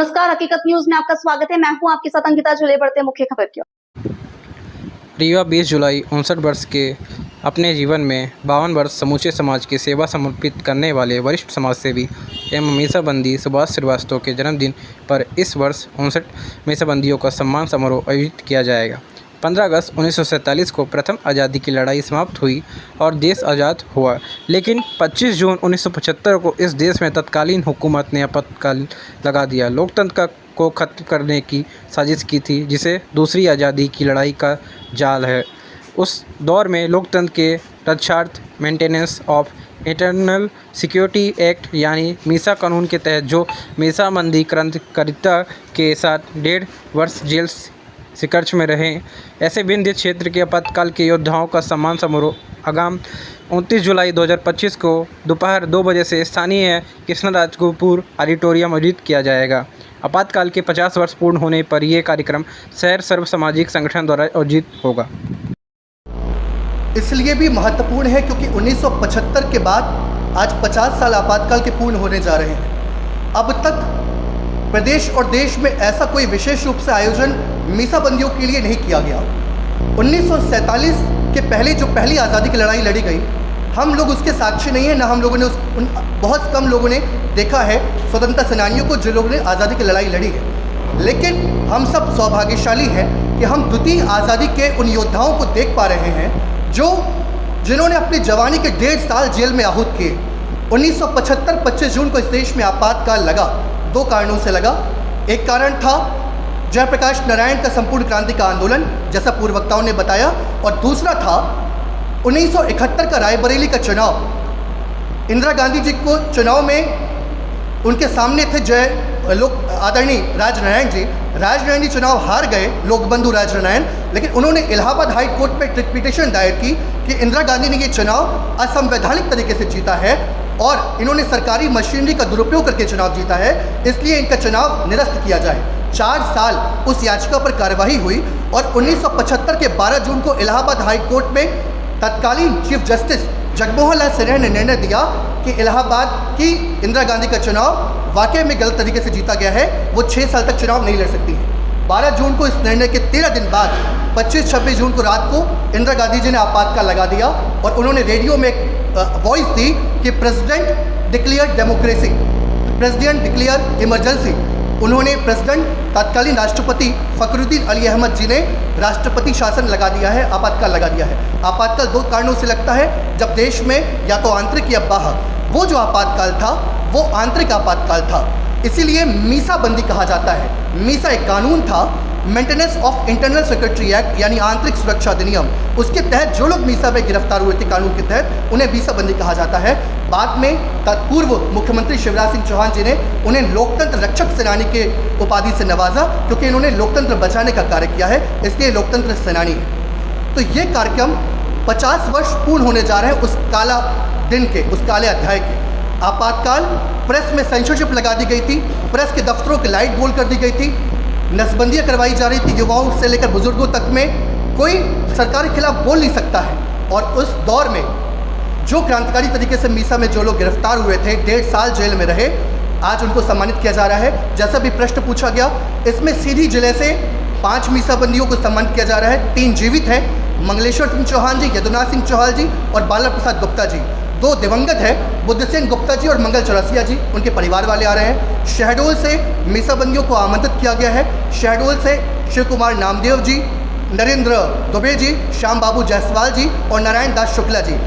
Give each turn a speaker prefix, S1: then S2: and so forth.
S1: नमस्कार, हकीकत न्यूज में आपका स्वागत है। मैं हूं आपके साथ अंकिता। चले बढ़ते मुख्य खबर की ओर।
S2: रीवा 20 जुलाई 59 वर्ष के अपने जीवन में 52 वर्ष समूचे समाज की सेवा समर्पित करने वाले वरिष्ठ समाजसेवी एवं मीसाबंदी सुभाष श्रीवास्तव के जन्मदिन पर इस वर्ष 59 मीसाबंदियों का सम्मान समारोह आयोजित किया जाएगा। 15 अगस्त 1947 को प्रथम आज़ादी की लड़ाई समाप्त हुई और देश आज़ाद हुआ, लेकिन 25 जून 1975 को इस देश में तत्कालीन हुकूमत ने आपातकाल लगा दिया। लोकतंत्र को ख़त्म करने की साजिश की थी, जिसे दूसरी आज़ादी की लड़ाई का जाल है। उस दौर में लोकतंत्र के रक्षार्थ maintenance of internal security act यानी मीसा कानून के तहत जो मीसाबंदी क्रांतिकारिता के साथ 1.5 वर्ष जेल सिकर्च में रहे ऐसे विंध्य क्षेत्र के आपातकाल के योद्धाओं का सम्मान समारोह आगाम 29 जुलाई 2025 को दोपहर 2 बजे से स्थानीय कृष्णराजपुर ऑडिटोरियम आयोजित किया जाएगा। आपातकाल के 50 वर्ष पूर्ण होने पर यह कार्यक्रम शहर सर्व सामाजिक संगठन द्वारा आयोजित होगा।
S3: इसलिए भी महत्वपूर्ण है क्योंकि 1975 के बाद आज 50 साल आपातकाल के पूर्ण होने जा रहे हैं। अब तक प्रदेश और देश में ऐसा कोई विशेष रूप से आयोजन मीसाबंदियों के लिए नहीं किया गया। 1947 के पहले जो पहली आज़ादी की लड़ाई लड़ी गई, हम लोग उसके साक्षी नहीं हैं, ना हम लोगों ने बहुत कम लोगों ने देखा है स्वतंत्रता सेनानियों को जो लोगों ने आज़ादी की लड़ाई लड़ी है। लेकिन हम सब सौभाग्यशाली हैं कि हम द्वितीय आज़ादी के उन योद्धाओं को देख पा रहे हैं जिन्होंने अपनी जवानी के 1.5 साल जेल में आहूत किए। 1975 25 जून को इस देश में आपातकाल लगा। 2 कारणों से लगा। एक कारण था जयप्रकाश नारायण का संपूर्ण क्रांति का आंदोलन, जैसा पूर्व वक्ताओं ने बताया, और दूसरा था 1971 का रायबरेली का चुनाव। इंदिरा गांधी जी को चुनाव में उनके सामने थे आदरणीय राजनारायण जी। राजनारायण जी चुनाव हार गए, लोकबंधु राजनारायण, लेकिन उन्होंने इलाहाबाद हाई कोर्ट में रिट पिटीशन दायर की कि इंदिरा गांधी ने ये चुनाव असंवैधानिक तरीके से जीता है और इन्होंने सरकारी मशीनरी का दुरुपयोग करके चुनाव जीता है, इसलिए इनका चुनाव निरस्त किया जाए। 4 साल उस याचिका पर कार्रवाई हुई और 1975 के 12 जून को इलाहाबाद हाई कोर्ट में तत्कालीन चीफ जस्टिस जगमोहन लाल सिन्हा ने निर्णय दिया कि इलाहाबाद की इंदिरा गांधी का चुनाव वाकई में गलत तरीके से जीता गया है, वो 6 साल तक चुनाव नहीं लड़ सकती है। 12 जून को इस निर्णय के 13 दिन बाद 25-26 जून को रात को इंदिरा गांधी जी ने आपातकाल लगा दिया और उन्होंने रेडियो में एक वॉइस दी कि president declare democracy, president declare emergency. उन्होंने प्रेसिडेंट तत्कालीन राष्ट्रपति फखरुद्दीन अली अहमद जी ने राष्ट्रपति शासन लगा दिया है, आपातकाल लगा दिया है। आपातकाल 2 कारणों से लगता है, जब देश में या तो आंतरिक या बाहर। वो जो आपातकाल था वो आंतरिक आपातकाल था, इसीलिए मीसाबंदी कहा जाता है। मीसा एक कानून था, maintenance of internal security act यानी आंतरिक सुरक्षा अधिनियम, उसके तहत जो लोग मीसा में गिरफ्तार हुए थे कानून के तहत, उन्हें मीसाबंदी कहा जाता है। बाद में पूर्व मुख्यमंत्री शिवराज सिंह चौहान जी ने उन्हें लोकतंत्र रक्षक सेनानी के उपाधि से नवाजा, क्योंकि इन्होंने लोकतंत्र बचाने का कार्य किया है, इसलिए लोकतंत्र सेनानी है। तो ये कार्यक्रम 50 वर्ष पूर्ण होने जा रहे हैं उस काला दिन के, उस काले अध्याय के। आपातकाल, प्रेस में सेंसरशिप लगा दी गई थी, प्रेस के दफ्तरों की लाइट गोल कर दी गई थी, नसबंदियाँ करवाई जा रही थी, युवाओं से लेकर बुजुर्गों तक में कोई सरकार के खिलाफ बोल नहीं सकता है। और उस दौर में जो क्रांतिकारी तरीके से मीसा में जो लोग गिरफ्तार हुए थे, 1.5 साल जेल में रहे, आज उनको सम्मानित किया जा रहा है। जैसा भी प्रश्न पूछा गया, इसमें सीधी जिले से 5 मीसाबंदियों को सम्मानित किया जा रहा है। 3 जीवित हैं, मंगलेश्वर सिंह चौहान जी, यदुनाथ सिंह चौहान जी और बाला प्रसाद गुप्ता जी। 2 दिवंगत हैं, बुद्धसेन गुप्ता जी और मंगल चौरसिया जी, उनके परिवार वाले आ रहे हैं। शहडोल से मीसाबंदियों को आमंत्रित किया गया है। शहडोल से शिव कुमार नामदेव जी, नरेंद्र दुबे जी, श्याम बाबू जायसवाल जी और नारायण दास शुक्ला जी।